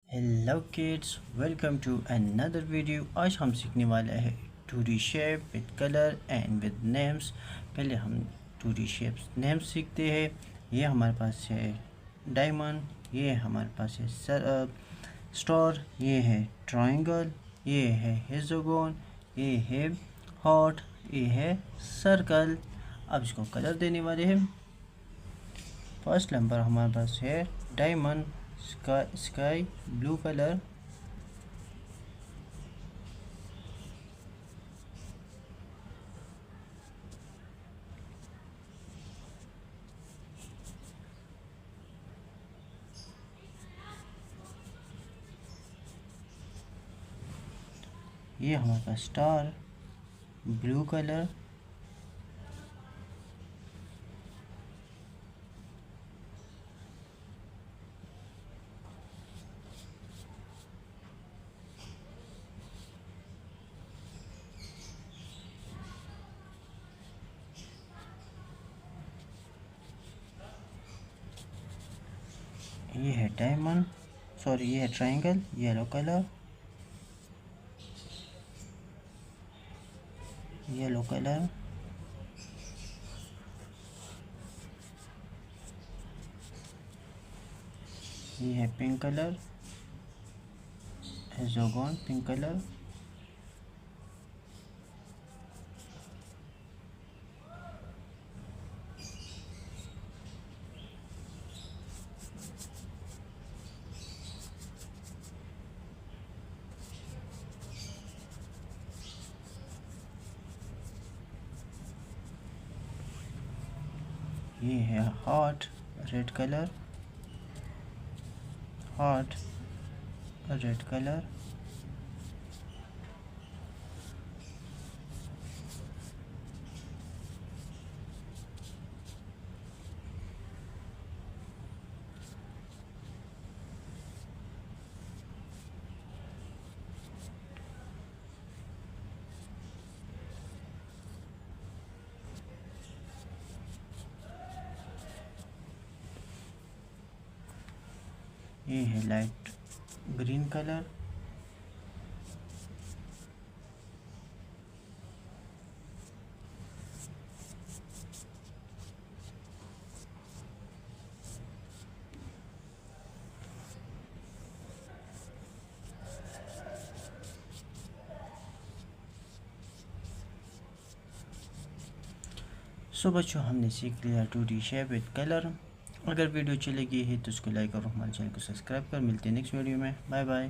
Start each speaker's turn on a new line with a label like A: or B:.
A: Hello kids, welcome to another video. आज हम सीखने वाले हैं 2D shape with colour and with names. पहले हम 2D शेप्स नेम्स सीखते हैं। ये हमारे पास है डायमंड, ये हमारे पास है स्टार, ये है ट्रायंगल, ये है हेक्सागोन, ये है हार्ट, ये है सर्कल। अब इसको कलर देने वाले हैं। फर्स्ट नंबर हमारे पास है डायमंड, स्काई ब्लू कलर। ये हमारे पास स्टार ब्लू कलर। ये है डायमंड, सॉरी ये है triangle yellow colour, yellow colour. ये है pink colour, hexagon pink colour. ये है heart red colour, heart red colour. ये है लाइट ग्रीन कलर। सो बच्चों, हमने सीख लिया 2D शेप विद कलर। अगर वीडियो अच्छी लगी है तो उसको लाइक और हमारे चैनल को सब्सक्राइब कर। मिलते हैं नेक्स्ट वीडियो में। Bye bye.